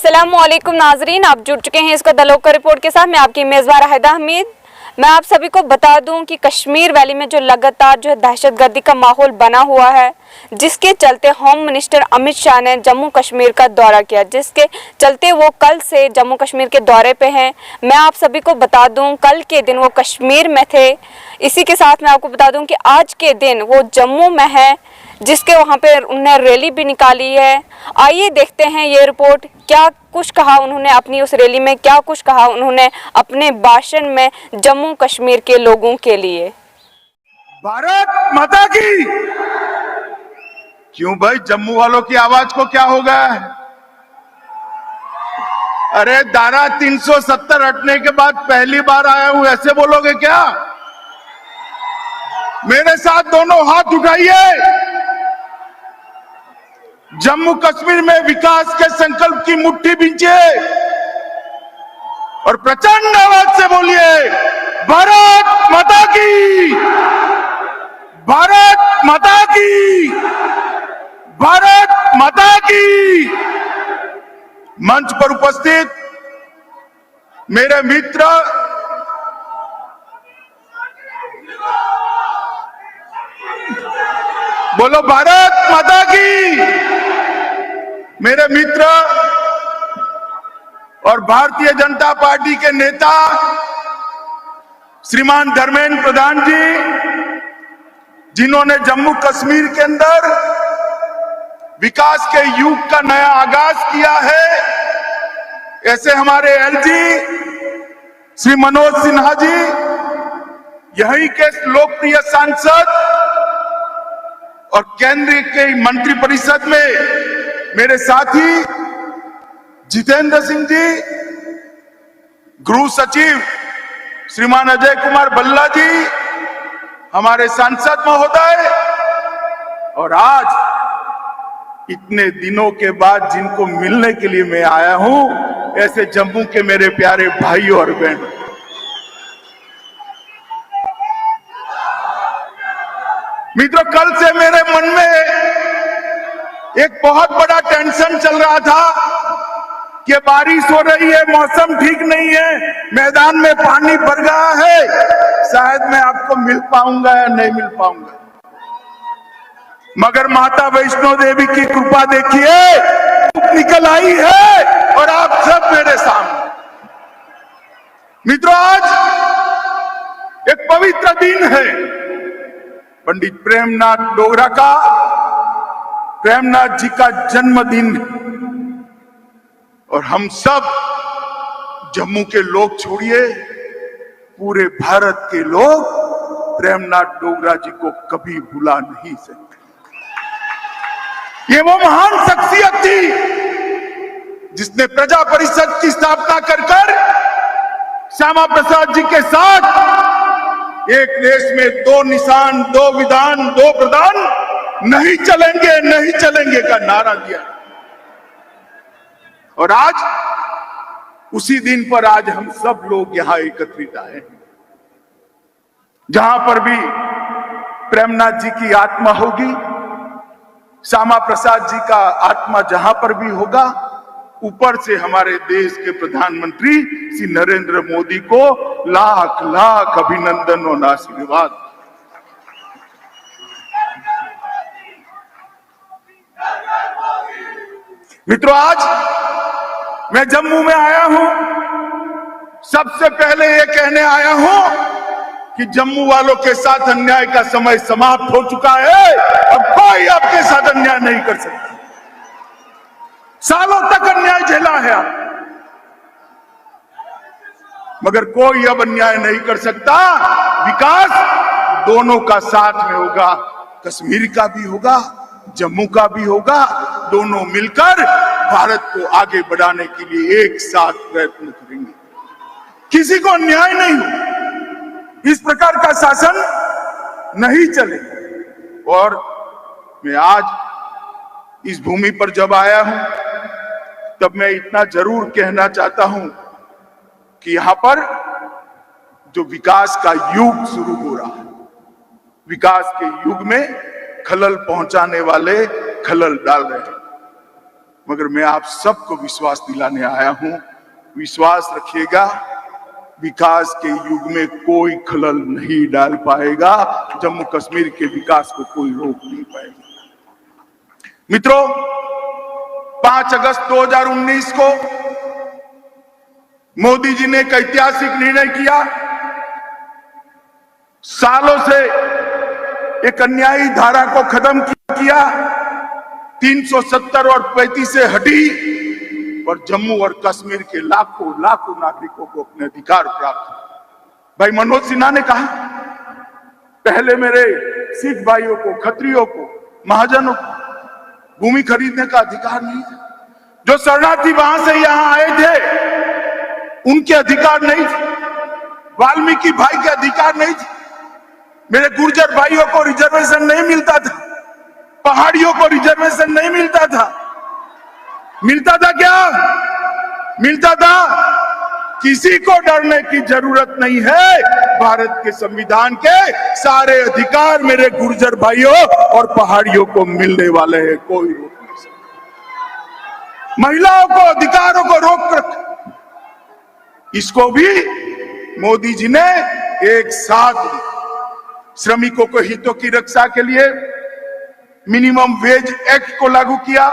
अस्सलामुअलैकुम नाजरीन, आप जुड़ चुके हैं इसको द लोकल रिपोर्ट के साथ। मैं आपकी मेज़बान राहिदा हमीद। मैं आप सभी को बता दूं कि कश्मीर वैली में जो लगातार दहशतगर्दी का माहौल बना हुआ है, जिसके चलते होम मिनिस्टर अमित शाह ने जम्मू कश्मीर का दौरा किया, जिसके चलते वो कल से जम्मू कश्मीर के दौरे पे हैं। मैं आप सभी को बता दूं कल के दिन वो कश्मीर में थे। इसी के साथ मैं आपको बता दूं कि आज के दिन वो जम्मू में है, जिसके वहाँ पे उन्होंने रैली भी निकाली है। आइए देखते हैं ये रिपोर्ट, क्या कुछ कहा उन्होंने अपनी उस रैली में, क्या कुछ कहा उन्होंने अपने भाषण में जम्मू कश्मीर के लोगों के लिए। भारत माता की। क्यों भाई, जम्मू वालों की आवाज को क्या हो गया है? अरे धारा 370 हटने के बाद पहली बार आया हूं, ऐसे बोलोगे क्या? मेरे साथ दोनों हाथ उठाइए। जम्मू कश्मीर में विकास के संकल्प की मुट्ठी बींचिए और प्रचंड आवाज से बोलिए, भारत माता की, भारत माता की, भारत माता की। मंच पर उपस्थित मेरे मित्र बोलो, भारत माता की। मेरे मित्र और भारतीय जनता पार्टी के नेता श्रीमान धर्मेंद्र प्रधान जी, जिन्होंने जम्मू कश्मीर के अंदर विकास के युग का नया आगाज किया है, ऐसे हमारे एलजी श्री मनोज सिन्हा जी, यहीं के लोकप्रिय सांसद और केंद्र के मंत्रिपरिषद में मेरे साथी जितेंद्र सिंह जी, गृह सचिव श्रीमान अजय कुमार भल्ला जी, हमारे सांसद महोदय, और आज इतने दिनों के बाद जिनको मिलने के लिए मैं आया हूं, ऐसे जम्मू के मेरे प्यारे भाई और बहन। मित्रों, कल से मेरे मन में एक बहुत बड़ा टेंशन चल रहा था कि बारिश हो रही है, मौसम ठीक नहीं है, मैदान में पानी भर गया है, शायद मैं आपको मिल पाऊंगा या नहीं मिल पाऊंगा। मगर माता वैष्णो देवी की कृपा देखिए, निकल आई है और आप सब मेरे सामने। मित्रों, आज एक पवित्र दिन है, पंडित प्रेमनाथ डोगरा का, प्रेमनाथ जी का जन्मदिन, और हम सब जम्मू के लोग छोड़िए, पूरे भारत के लोग प्रेमनाथ डोगरा जी को कभी भुला नहीं सकते। ये वो महान शख्सियत थी जिसने प्रजा परिषद की स्थापना कर श्यामा प्रसाद जी के साथ एक देश में दो निशान, दो विधान, दो प्रधान, नहीं चलेंगे, नहीं चलेंगे का नारा दिया। और आज उसी दिन पर आज हम सब लोग यहां एकत्रित आए हैं। जहां पर भी प्रेमनाथ जी की आत्मा होगी, श्यामा प्रसाद जी का आत्मा जहां पर भी होगा, ऊपर से हमारे देश के प्रधानमंत्री श्री नरेंद्र मोदी को लाख लाख अभिनंदन और आशीर्वाद। मित्रों, आज मैं जम्मू में आया हूं, सबसे पहले ये कहने आया हूं कि जम्मू वालों के साथ अन्याय का समय समाप्त हो चुका है। अब कोई आपके साथ अन्याय नहीं कर सकता। सालों तक अन्याय झेला है आप, मगर कोई अब अन्याय नहीं कर सकता। विकास दोनों का साथ में होगा, कश्मीर का भी होगा, जम्मू का भी होगा। दोनों मिलकर भारत को आगे बढ़ाने के लिए एक साथ प्रयत्न करेंगे। किसी को अन्याय नहीं हो, इस प्रकार का शासन नहीं चले। और मैं आज इस भूमि पर जब आया हूं, तब मैं इतना जरूर कहना चाहता हूं कि यहां पर जो विकास का युग शुरू हो रहा है, विकास के युग में खलल पहुंचाने वाले खलल डाल रहे हैं। मगर मैं आप सबको विश्वास दिलाने आया हूं, विश्वास रखिएगा, विकास के युग में कोई खलल नहीं डाल पाएगा, जम्मू कश्मीर के विकास को कोई रोक नहीं पाएगा। मित्रों, 5 अगस्त 2019 को मोदी जी ने एक ऐतिहासिक निर्णय किया। सालों से एक अन्यायी धारा को खत्म किया, 370 और 35 से हटी और जम्मू और कश्मीर के लाखों लाखों नागरिकों को अपने अधिकार प्राप्त। भाई मनोज सिन्हा ने कहा, पहले मेरे सिख भाइयों को, खत्रियों को, महाजनों को भूमि खरीदने का अधिकार नहीं था। जो शरणार्थी वहां से यहां आए थे उनके अधिकार नहीं थे, वाल्मीकि भाई के अधिकार नहीं थे, मेरे गुर्जर भाइयों को रिजर्वेशन नहीं मिलता था, पहाड़ियों को रिजर्वेशन नहीं मिलता था। मिलता था क्या? मिलता था। किसी को डरने की जरूरत नहीं है, भारत के संविधान के सारे अधिकार मेरे गुर्जर भाइयों और पहाड़ियों को मिलने वाले हैं, कोई रोक नहीं सकता। महिलाओं को, अधिकारों को रोक रखा, इसको भी मोदी जी ने एक साथ श्रमिकों को हितों की रक्षा के लिए मिनिमम वेज एक्ट को लागू किया,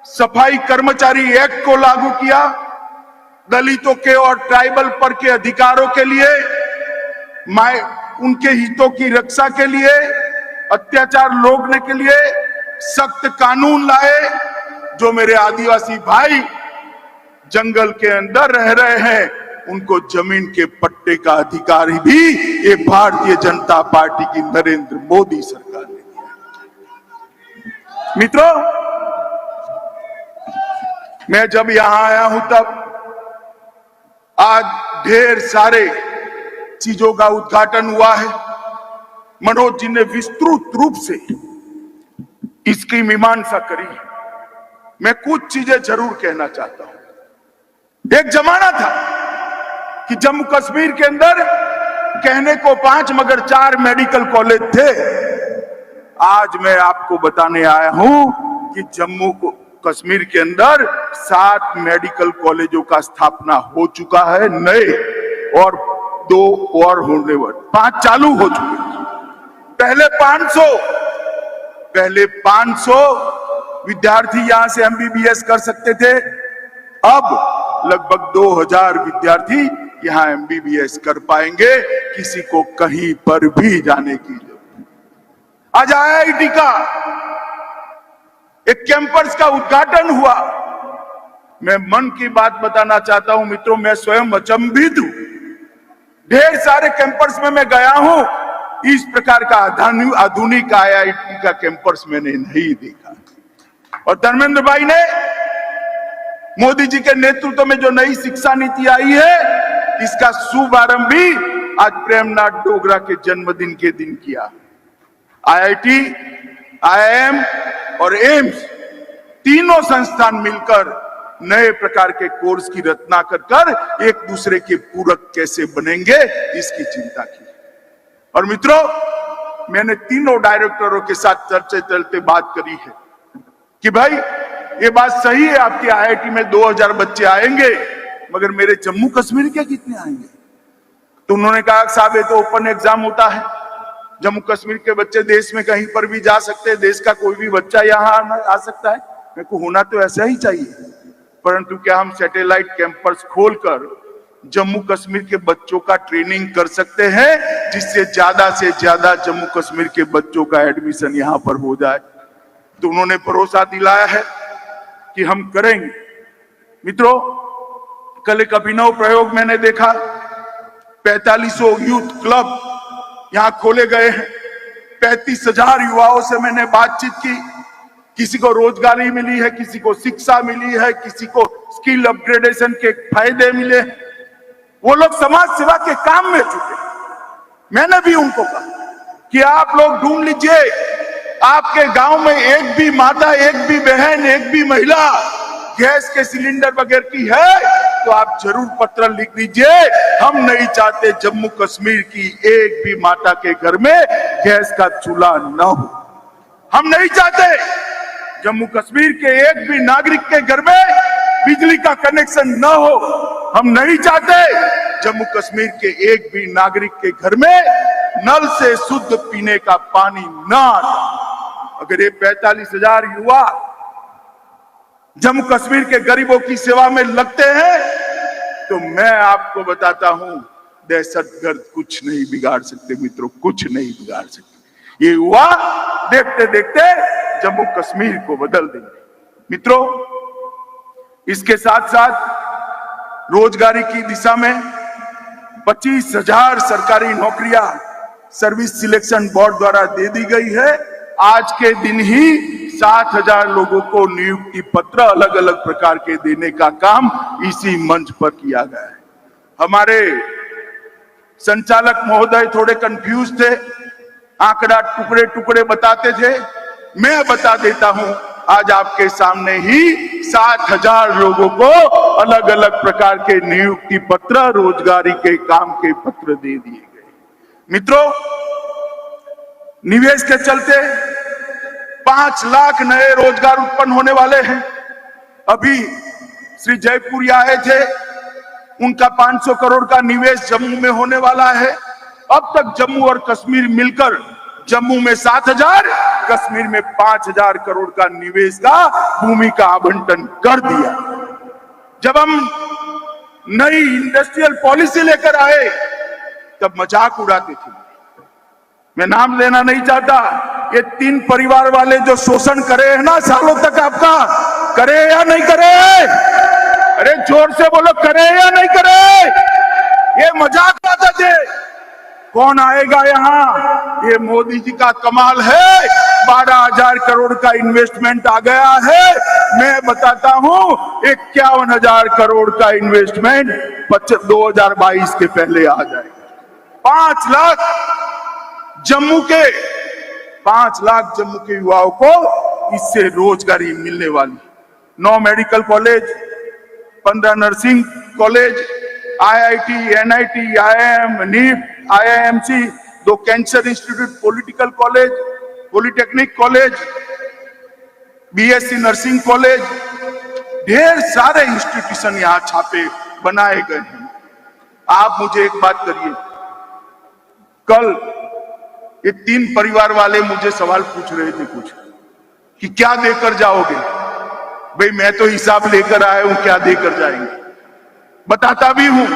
सफाई कर्मचारी एक्ट को लागू किया, दलितों के और ट्राइबल पर के अधिकारों के लिए, उनके हितों की रक्षा के लिए, अत्याचार रोकने के लिए सख्त कानून लाए। जो मेरे आदिवासी भाई जंगल के अंदर रह रहे हैं उनको जमीन के पट्टे का अधिकार भी ये भारतीय जनता पार्टी की नरेंद्र मोदी सरकार ने दिया। मित्रों, मैं जब यहां आया हूं तब आज ढेर सारे चीजों का उद्घाटन हुआ है। मनोज जी ने विस्तृत रूप से इसकी मीमांसा करी। मैं कुछ चीजें जरूर कहना चाहता हूं। एक जमाना था कि जम्मू कश्मीर के अंदर कहने को 5 मगर 4 मेडिकल कॉलेज थे। आज मैं आपको बताने आया हूं कि जम्मू को कश्मीर के अंदर 7 मेडिकल कॉलेजों का स्थापना हो चुका है नए, और 2 और होने वाले, 5 चालू हो चुके। पहले 500 विद्यार्थी यहां से एमबीबीएस कर सकते थे, अब लगभग 2000 विद्यार्थी यहां एमबीबीएस कर पाएंगे, किसी को कहीं पर भी जाने की जरूरत। आज आईआईटी का एक कैंपस का उद्घाटन हुआ। मैं मन की बात बताना चाहता हूं मित्रों, मैं स्वयं अचंभित हूं। ढेर सारे कैंपस में मैं गया हूं, इस प्रकार का आधुनिक आईआईटी का कैंपस मैंने नहीं देखा। और धर्मेंद्र भाई ने, मोदी जी के नेतृत्व में जो नई शिक्षा नीति आई है, इसका शुभारंभ भी आज प्रेमनाथ डोगरा के जन्मदिन के दिन किया। आईआईटी, आईआईएम और एम्स तीनों संस्थान मिलकर नए प्रकार के कोर्स की रचना कर एक दूसरे के पूरक कैसे बनेंगे, इसकी चिंता की। और मित्रों, मैंने तीनों डायरेक्टरों के साथ चलते बात करी है कि भाई ये बात सही है, आपके आईआईटी में 2000 बच्चे आएंगे, मगर मेरे जम्मू कश्मीर के कितने आएंगे? तो उन्होंने कहा साहब ये तो ओपन एग्जाम होता है, जम्मू कश्मीर के बच्चे देश में कहीं पर भी जा सकते हैं, देश का कोई भी बच्चा यहाँ आ सकता है। मेरे को होना तो ऐसा ही चाहिए, परंतु क्या हम सैटेलाइट कैंपस खोलकर जम्मू कश्मीर के बच्चों का ट्रेनिंग कर सकते हैं, जिससे से ज्यादा जम्मू कश्मीर के बच्चों का एडमिशन यहाँ पर हो जाए? तो उन्होंने भरोसा दिलाया है कि हम करेंगे। मित्रों, कल एक अभिनव प्रयोग मैंने देखा। 4500 यूथ क्लब यहां खोले गए हैं। 35,000 युवाओं से मैंने बातचीत की। किसी को रोजगारी मिली है, किसी को शिक्षा मिली है, किसी को स्किल अपग्रेडेशन के फायदे मिले। वो लोग समाज सेवा के काम में जुटे। मैंने भी उनको कहा कि आप लोग ढूंढ लीजिए, आपके गांव में एक भी माता, एक भी बहन, एक भी महिला गैस के सिलेंडर बगैर की है तो आप जरूर पत्र लिख दीजिए। हम नहीं चाहते जम्मू कश्मीर की एक भी माता के घर में गैस का चूल्हा न हो। हम नहीं चाहते। जम्मू कश्मीर के एक भी नागरिक के घर में बिजली का कनेक्शन न हो। हम नहीं चाहते जम्मू कश्मीर के एक भी नागरिक के घर में नल से शुद्ध पीने का पानी न आता। अगर ये 45,000 युवा जम्मू कश्मीर के गरीबों की सेवा में लगते हैं तो मैं आपको बताता हूं, दहशतगर्द कुछ नहीं बिगाड़ सकते मित्रों, कुछ नहीं बिगाड़ सकते। ये युवा देखते देखते जम्मू कश्मीर को बदल देंगे। मित्रों, इसके साथ साथ रोजगारी की दिशा में 25,000 सरकारी नौकरियां सर्विस सिलेक्शन बोर्ड द्वारा दे दी गई है। आज के दिन ही 7,000 लोगों को नियुक्ति पत्र अलग अलग प्रकार के देने का काम इसी मंच पर किया गया है। हमारे संचालक महोदय थोड़े कंफ्यूज थे, आंकड़ा टुकड़े टुकड़े बताते थे। मैं बता देता हूं, आज आपके सामने ही 7,000 लोगों को अलग अलग प्रकार के नियुक्ति पत्र, रोजगारी के काम के पत्र दे दिए गए। मित्रों, निवेश के चलते 5 लाख नए रोजगार उत्पन्न होने वाले हैं। अभी श्री जयपुरी आए थे, उनका 500 करोड़ का निवेश जम्मू में होने वाला है। अब तक जम्मू और कश्मीर मिलकर जम्मू में 7,000, कश्मीर में 5,000 करोड़ का निवेश का भूमि का आवंटन कर दिया। जब हम नई इंडस्ट्रियल पॉलिसी लेकर आए तब मजाक उड़ाते थे। मैं नाम लेना नहीं चाहता। ये 3 परिवार वाले जो शोषण करे हैं ना सालों तक आपका, करे या नहीं करे? अरे जोर से बोलो, करे या नहीं करे? ये मजाक उड़ाते थे। कौन आएगा यहाँ? ये मोदी जी का कमाल है। 12,000 करोड़ का इन्वेस्टमेंट आ गया है। मैं बताता हूँ 51,000 करोड़ का इन्वेस्टमेंट 2022 के पहले आ जाएगा। 5 लाख जम्मू के युवाओं को इससे रोजगारी मिलने वाली। 9 medical college, 15 nursing college, IIT, NIT, IIM, NIP, IIMC, 2 cancer institute, political college, polytechnic college, BSc nursing college, ढेर सारे इंस्टीट्यूशन यहां छापे बनाए गए हैं। आप मुझे एक बात करिए, कल ये 3 परिवार वाले मुझे सवाल पूछ रहे थे कुछ कि क्या देकर जाओगे? भाई मैं तो हिसाब लेकर आया हूं, क्या देकर जाएंगे? बताता भी हूं,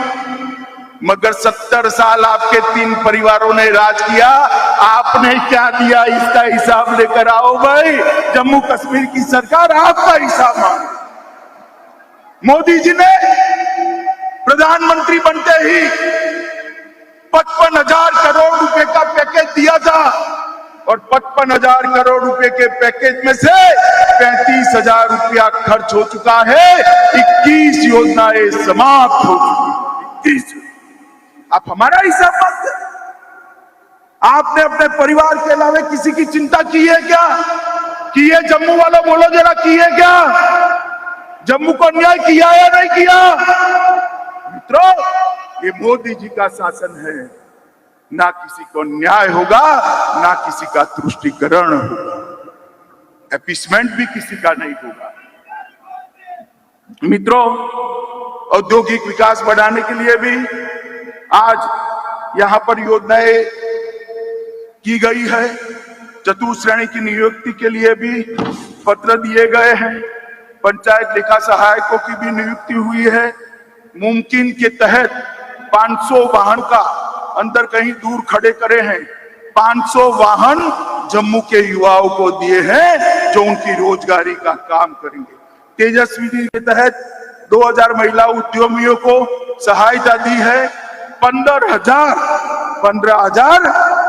मगर 70 साल आपके 3 परिवारों ने राज किया, आपने क्या दिया इसका हिसाब लेकर आओ भाई। जम्मू कश्मीर की सरकार आपका हिसाब मांगे। मोदी जी ने प्रधानमंत्री बनते ही 55,000 करोड़ रुपए का पैकेज दिया था और 55,000 करोड़ रुपए के पैकेज में से 35,000 रुपया खर्च हो चुका है। 21 योजनाएं समाप्त हो चुकी। 21। आप हमारा हिसाब मांगते? आपने अपने परिवार के अलावा किसी की चिंता की है क्या? की है? जम्मू वालों बोलो जरा, की है क्या? जम्मू को अन्याय किया या नहीं किया? मित्रों, ये मोदी जी का शासन है। ना किसी को न्याय होगा, ना किसी का तुष्टीकरण होगा, एपीसमेंट भी किसी का नहीं होगा। मित्रों, औद्योगिक विकास बढ़ाने के लिए भी आज यहां पर योजनाएं की गई है। चतुश्रेणी की नियुक्ति के लिए भी पत्र दिए गए हैं। पंचायत लेखा सहायकों की भी नियुक्ति हुई है। मुमकिन के तहत 500 वाहन का अंदर कहीं दूर खड़े करे हैं। 500 वाहन जम्मू के युवाओं को दिए हैं जो उनकी रोजगारी का काम करेंगे। तेजस्वी के तहत 2000 महिला उद्यमियों को सहायता दी है। 15,000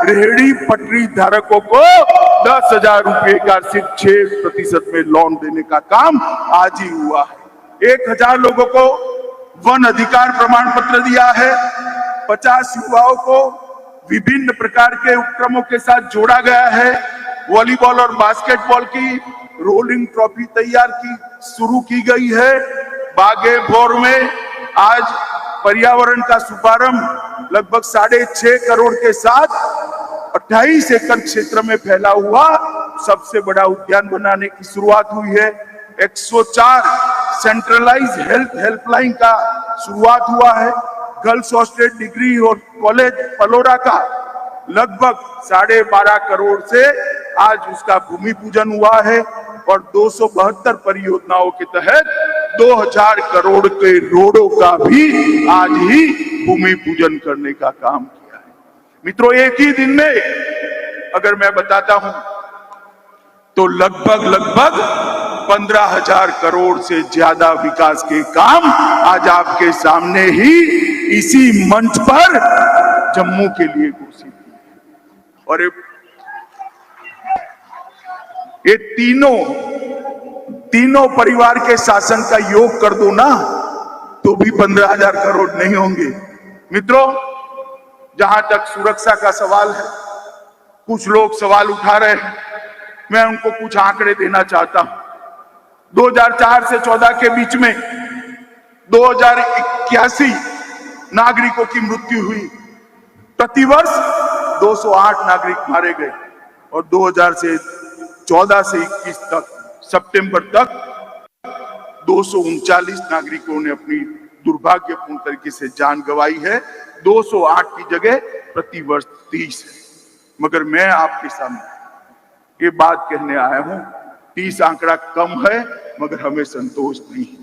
रेहड़ी पटरी धारकों को 10,000 रुपए का सिर्फ 6% में लोन देने का काम आज ही हुआ है। 1,000 लोगों को वन अधिकार प्रमाण पत्र दिया है। 50 युवाओं को विभिन्न प्रकार के उपक्रमों के साथ जोड़ा गया है। वॉलीबॉल और बास्केटबॉल की रोलिंग ट्रॉफी शुरू की गई है। बागेभोर में आज पर्यावरण का शुभारंभ लगभग 6.5 करोड़ के साथ 28 एकड़ क्षेत्र में फैला हुआ सबसे बड़ा उद्यान बनाने की शुरुआत हुई है। 104 सेंट्रलाइज हेल्थ हेल्पलाइन का शुरुआत हुआ है। गर्ल्स हॉस्टल डिग्री और कॉलेज पलोरा का लगभग 12.5 करोड़ से आज उसका भूमि पूजन हुआ है और 272 परियोजनाओं के तहत 2000 करोड़ के रोडों का भी आज ही भूमि पूजन करने का काम किया है। मित्रों, एक ही दिन में अगर मैं बताता हूं तो लगभग 15,000 करोड़ से ज्यादा विकास के काम आज आपके सामने ही इसी मंच पर जम्मू के लिए घोषित किए। और ये तीनों परिवार के शासन का योग कर दो ना तो भी 15,000 करोड़ नहीं होंगे। मित्रों, जहां तक सुरक्षा का सवाल है, कुछ लोग सवाल उठा रहे हैं, मैं उनको कुछ आंकड़े देना चाहता हूं। 2004 से 14 के बीच में 2081 नागरिकों की मृत्यु हुई। प्रतिवर्ष 208 नागरिक मारे गए और 2014 से 21 तक सितंबर तक 239 नागरिकों ने अपनी दुर्भाग्यपूर्ण तरीके से जान गंवाई है। 208 की जगह प्रतिवर्ष 30 है। मगर मैं आपके सामने ये बात कहने आया हूं, 30 आंकड़ा कम है मगर हमें संतोष नहीं है।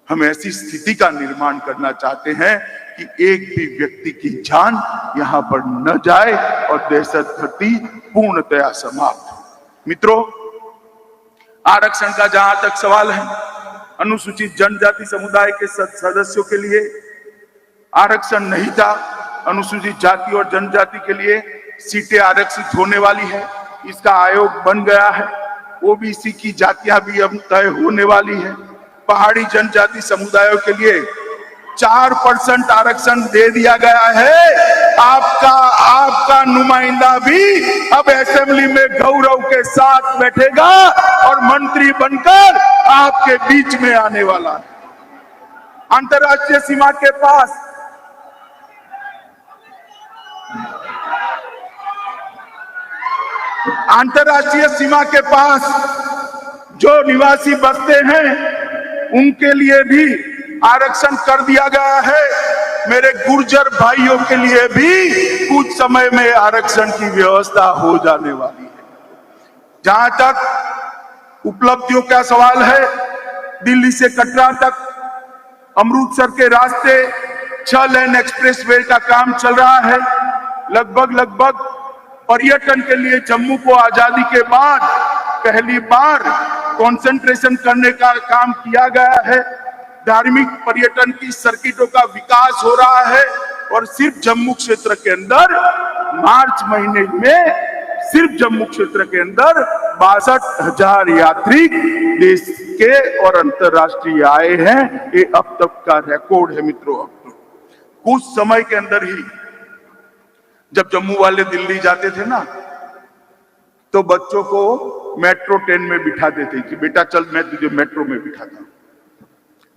हम ऐसी स्थिति का निर्माण करना चाहते हैं कि एक भी व्यक्ति की जान यहां पर न जाए और दहशतगर्दी पूर्णतया समाप्त हो। मित्रों, आरक्षण का जहां तक सवाल है, अनुसूचित जनजाति समुदाय के सदस्यों के लिए आरक्षण नहीं था। अनुसूचित जाति और जनजाति के लिए सीटें आरक्षित होने वाली है, इसका आयोग बन गया है। ओबीसी की जातियां भी अब तय होने वाली है। पहाड़ी जनजाति समुदायों के लिए 4% आरक्षण दे दिया गया है। आपका नुमाइंदा भी अब असेंबली में गौरव के साथ बैठेगा और मंत्री बनकर आपके बीच में आने वाला है। अंतर्राष्ट्रीय सीमा के पास जो निवासी बसते हैं उनके लिए भी आरक्षण कर दिया गया है। मेरे गुर्जर भाइयों के लिए भी कुछ समय में आरक्षण की व्यवस्था हो जाने वाली है। जहां तक उपलब्धियों का सवाल है, दिल्ली से कटरा तक अमृतसर के रास्ते 6 लेन एक्सप्रेसवे का काम चल रहा है। लगभग पर्यटन के लिए जम्मू को आजादी के बाद पहली बार कंसंट्रेशन करने का काम किया गया है। धार्मिक पर्यटन की सर्किटों का विकास हो रहा है और सिर्फ जम्मू क्षेत्र के अंदर मार्च महीने में सिर्फ जम्मू क्षेत्र के अंदर 62,000 यात्री देश के और अंतर्राष्ट्रीय आए हैं। ये अब तक का रिकॉर्ड है। मित्रों, कुछ समय के अंदर ही जब जम्मू वाले दिल्ली जाते थे ना, तो बच्चों को मेट्रो ट्रेन में बिठाते थे कि बेटा चल मैं तुझे मेट्रो में बिठाता हूं।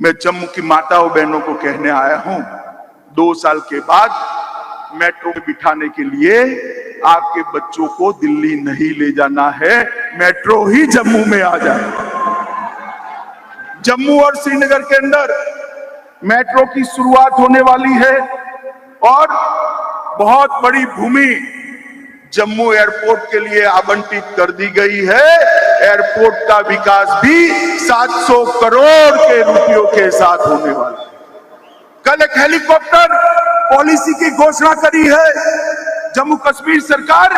मैं जम्मू की माताओं बहनों को कहने आया हूं, 2 साल के बाद मेट्रो में बिठाने के लिए आपके बच्चों को दिल्ली नहीं ले जाना है, मेट्रो ही जम्मू में आ जाए। जम्मू और श्रीनगर के अंदर मेट्रो की शुरुआत होने वाली है और बहुत बड़ी भूमि जम्मू एयरपोर्ट के लिए आवंटित कर दी गई है। एयरपोर्ट का विकास भी 700 करोड़ के रुपयों के साथ होने वाला है। कल एक हेलीकॉप्टर पॉलिसी की घोषणा करी है। जम्मू कश्मीर सरकार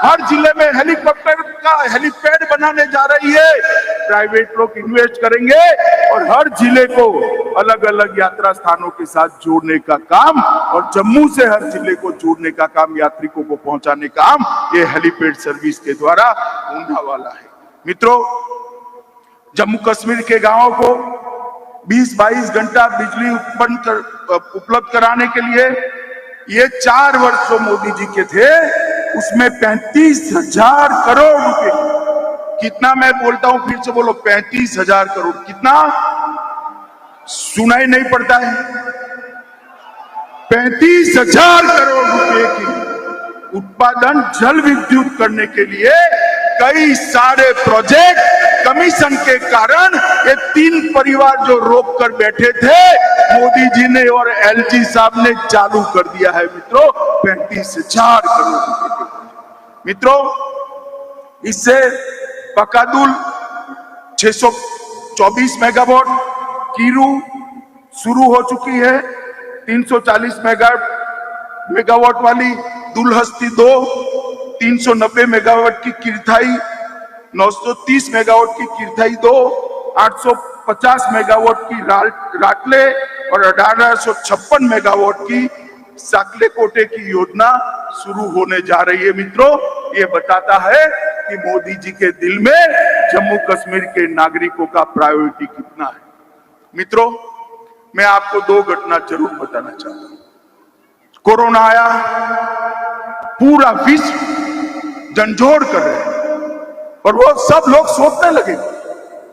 हर जिले में हेलीकॉप्टर का हेलीपैड बनाने जा रही है। प्राइवेट लोग इन्वेस्ट करेंगे और हर जिले को अलग अलग यात्रा स्थानों के साथ जोड़ने का काम और जम्मू से हर जिले को जोड़ने का काम, यात्रिकों को पहुंचाने का काम ये हेलीपैड सर्विस के द्वारा होने वाला है। मित्रों, जम्मू कश्मीर के गांवों को 20-22 घंटा बिजली उपलब्ध कराने के लिए ये 4 वर्ष जो मोदी जी के थे उसमें 35,000 करोड़ रुपए, कितना मैं बोलता हूं फिर से बोलो, 35,000 करोड़, कितना सुनाई नहीं पड़ता है, 35,000 करोड़ रुपए की उत्पादन जल विद्युत करने के लिए कई सारे प्रोजेक्ट कमीशन के कारण ये 3 परिवार जो रोक कर बैठे थे, मोदी जी ने और एलजी साहब ने चालू कर दिया है मित्रों। 35,000 करोड़ रुपए के मित्रों, इससे पकादुल 624 मेगावाट, कीरू शुरू हो चुकी है 340 मेगावाट वाली, दुलहस्ती 2 390 मेगावाट की किरथाई, 930 मेगावाट की किरथाई 2, 850 मेगावाट की राटले और 1856 मेगावाट की साकले कोटे की योजना शुरू होने जा रही है मित्रों। ये बताता है कि मोदी जी के दिल में जम्मू कश्मीर के नागरिकों का प्रायोरिटी कितना है। मित्रों, मैं आपको 2 घटना जरूर बताना चाहता हूं। कोरोना आया, पूरा विश्व झंझोड़ कर रहे हैं और वो सब लोग सोचने लगे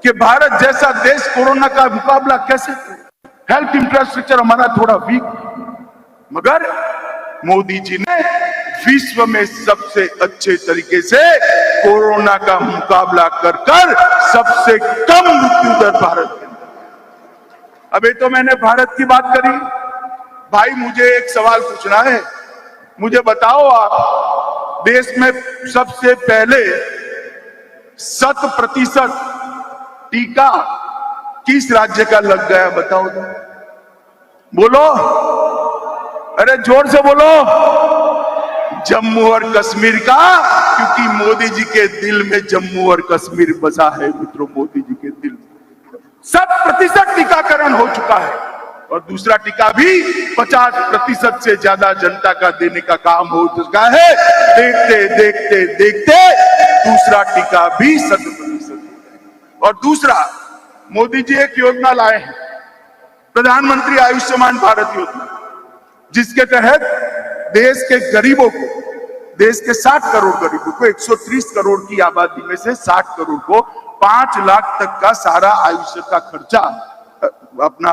कि भारत जैसा देश कोरोना का मुकाबला कैसे करे। हेल्थ इंफ्रास्ट्रक्चर हमारा थोड़ा वीक, मगर मोदी जी ने विश्व में सबसे अच्छे तरीके से कोरोना का मुकाबला कर सबसे कम मृत्यु दर भारत के अंदर। अभी तो मैंने भारत की बात करी, भाई मुझे एक सवाल पूछना है, मुझे बताओ आप देश में सबसे पहले 100% टीका किस राज्य का लग गया, बताओ तो। बोलो, अरे जोर से बोलो। जम्मू और कश्मीर का, क्योंकि मोदी जी के दिल में जम्मू और कश्मीर बसा है मित्रों। मोदी जी के दिल में 100% टीकाकरण हो चुका है और दूसरा टीका भी 50% से ज्यादा जनता का देने का काम हो चुका है। देखते देखते देखते दूसरा टीका भी 100%। और दूसरा, मोदी जी एक योजना लाए हैं, प्रधानमंत्री आयुष्मान भारत योजना, जिसके तहत देश के गरीबों को, देश के 60 करोड़ गरीबों को, 130 करोड़ की आबादी में से 60 करोड़ को 5 लाख तक का सारा आयुष्य का खर्चा, अपना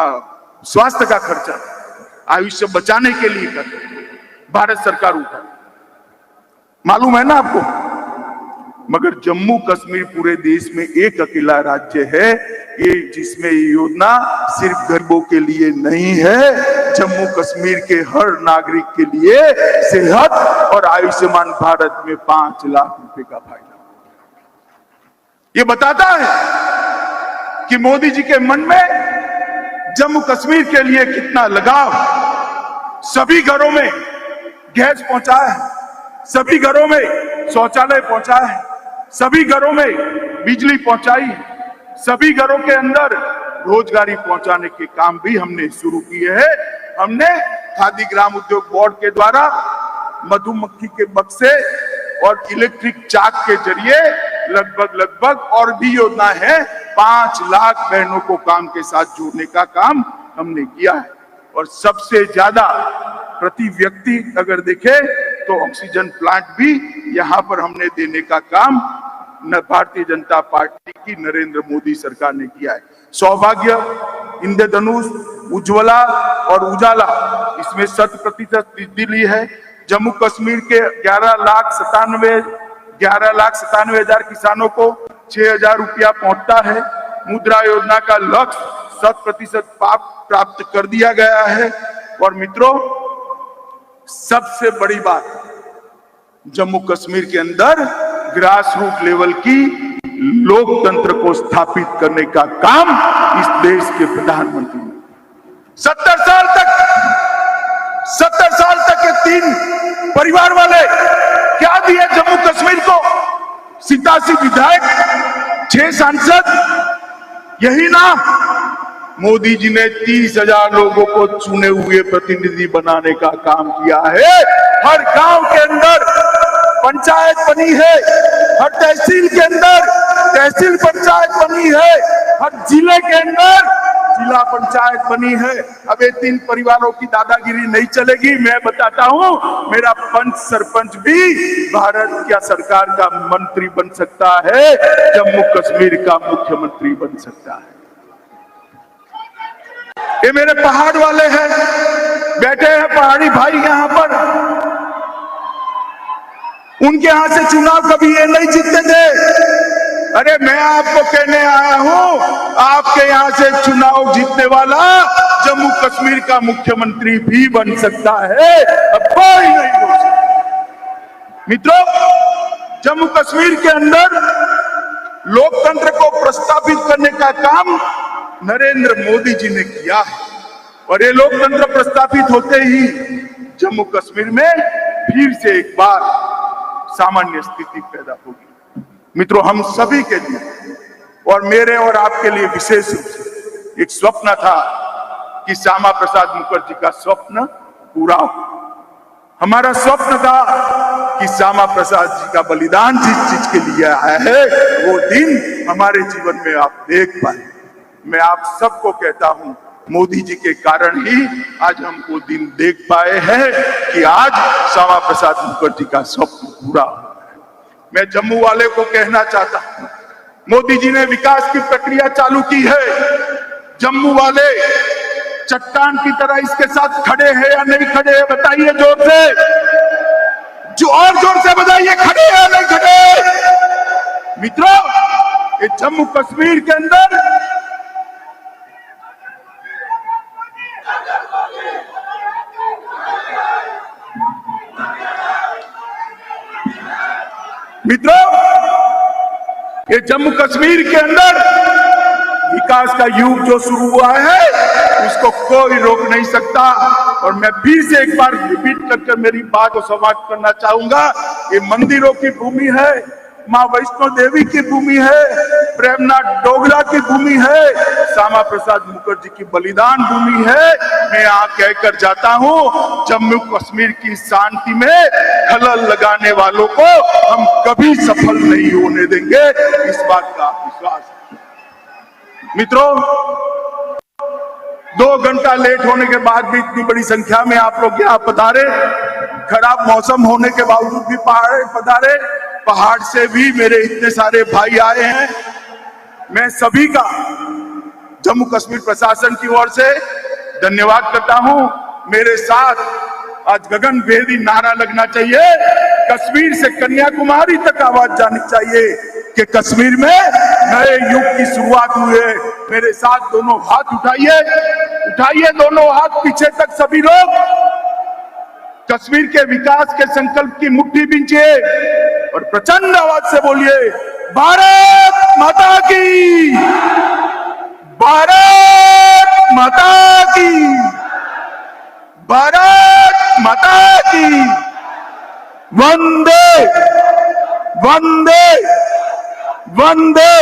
स्वास्थ्य का खर्चा आयुष्य बचाने के लिए कर भारत सरकार उठा। मालूम है ना आपको? मगर जम्मू कश्मीर पूरे देश में एक अकेला राज्य है ये जिसमें ये योजना सिर्फ गरीबों के लिए नहीं है, जम्मू कश्मीर के हर नागरिक के लिए सेहत और आयुष्मान भारत में 5 लाख रुपए का फायदा। ये बताता है कि मोदी जी के मन में जम्मू कश्मीर के लिए कितना लगाव। सभी घरों में गैस पहुंचा है, सभी घरों में शौचालय पहुंचा है, सभी घरों में बिजली पहुंचाई है, सभी घरों के अंदर रोजगारी पहुंचाने के काम भी हमने शुरू किए हैं। हमने खादी ग्राम उद्योग बोर्ड के द्वारा मधुमक्खी के बक्से और इलेक्ट्रिक चाक के जरिए लगभग और भी योजना है 5 लाख बहनों को काम के साथ जोड़ने का काम हमने किया है। और सबसे ज्यादा प्रति व्यक्ति अगर देखे तो ऑक्सीजन प्लांट भी यहां पर हमने देने का काम भारतीय जनता पार्टी की नरेंद्र मोदी सरकार ने किया है। सौभाग्य, इंद्रधनुष, उज्ज्वला और उजाला, इसमें 100% दिल्ली है। जम्मू कश्मीर के 11,97,000 किसानों को 6,000 रुपया पहुंचता है। मुद्रा योजना का लक्ष्य 100% प्राप्त कर दिया गया है। और मित्रों, सबसे बड़ी बात, जम्मू कश्मीर के अंदर ग्रास रूट लेवल की लोकतंत्र को स्थापित करने का काम इस देश के प्रधानमंत्री ने 70 साल तक के 3 परिवार वाले क्या दिए जम्मू कश्मीर को? 87 विधायक, 6 सांसद, यही ना। मोदी जी ने 30,000 लोगों को चुने हुए प्रतिनिधि बनाने का काम किया है। हर गांव के अंदर पंचायत बनी है, हर तहसील के अंदर तहसील पंचायत बनी है, हर जिले के अंदर जिला पंचायत बनी है। अब ये 3 परिवारों की दादागिरी नहीं चलेगी। मैं बताता हूं, मेरा पंच सरपंच भी भारत की सरकार का मंत्री बन सकता है, जम्मू कश्मीर का मुख्यमंत्री बन सकता है। ये मेरे पहाड़ वाले हैं, बैठे हैं पहाड़ी भाई यहां पर। उनके यहां से चुनाव कभी ये नहीं जीतते थे। अरे मैं आपको कहने आया हूं, आपके यहां से चुनाव जीतने वाला जम्मू कश्मीर का मुख्यमंत्री भी बन सकता है, अब कोई नहीं हो सकता। मित्रों, जम्मू कश्मीर के अंदर लोकतंत्र को प्रस्तावित करने का काम नरेंद्र मोदी जी ने किया है और ये लोकतंत्र प्रस्तापित होते ही जम्मू कश्मीर में फिर से एक बार सामान्य स्थिति पैदा होगी। मित्रों, हम सभी के लिए और मेरे और आपके लिए विशेष रूप से एक स्वप्न था कि श्यामा प्रसाद मुखर्जी का स्वप्न पूरा हो। हमारा स्वप्न था कि श्यामा प्रसाद जी का बलिदान जिस चीज के लिए आया है वो दिन हमारे जीवन में आप देख पाए। मैं आप सबको कहता हूं, मोदी जी के कारण ही आज हम वो दिन देख पाए हैं कि आज श्यामा प्रसाद मुखर्जी का स्वप्न पूरा हो। मैं जम्मू वाले को कहना चाहता हूं, मोदी जी ने विकास की प्रक्रिया चालू की है। जम्मू वाले चट्टान की तरह इसके साथ खड़े हैं या नहीं खड़े हैं, बताइए जोर से, जो और जोर से बताइए, खड़े हैं या नहीं खड़े। मित्रों, ये जम्मू कश्मीर के अंदर ये जम्मू कश्मीर के अंदर विकास का युग जो शुरू हुआ है उसको कोई रोक नहीं सकता। और मैं फिर से एक बार रिपीट करके मेरी बात को समाप्त करना चाहूंगा। ये मंदिरों की भूमि है, मां वैष्णो देवी की भूमि है, प्रेमनाथ डोगरा की भूमि है, श्यामा प्रसाद मुखर्जी की बलिदान भूमि है। मैं यहाँ कहकर जाता हूँ, जम्मू कश्मीर की शांति में खलल लगाने वालों को हम कभी सफल नहीं होने देंगे, इस बात का विश्वास है। मित्रों, 2 घंटा लेट होने के बाद भी इतनी बड़ी संख्या में आप लोग यहाँ पधारे, खराब मौसम होने के बावजूद भी पधारे, पहाड़ से भी मेरे इतने सारे भाई आए हैं। मैं सभी का जम्मू कश्मीर प्रशासन की ओर से धन्यवाद करता हूं। मेरे साथ आज गगनभेदी नारा लगना चाहिए, कश्मीर से कन्याकुमारी तक आवाज जानी चाहिए कि कश्मीर में नए युग की शुरुआत हुई है। मेरे साथ दोनों हाथ उठाइए, उठाइए दोनों हाथ पीछे तक सभी लोग, कश्मीर के विकास के संकल्प की मुट्ठी बींचिए और प्रचंड आवाज से बोलिए, भारत माता की, भारत माता की, भारत माता की, वंदे वंदे वंदे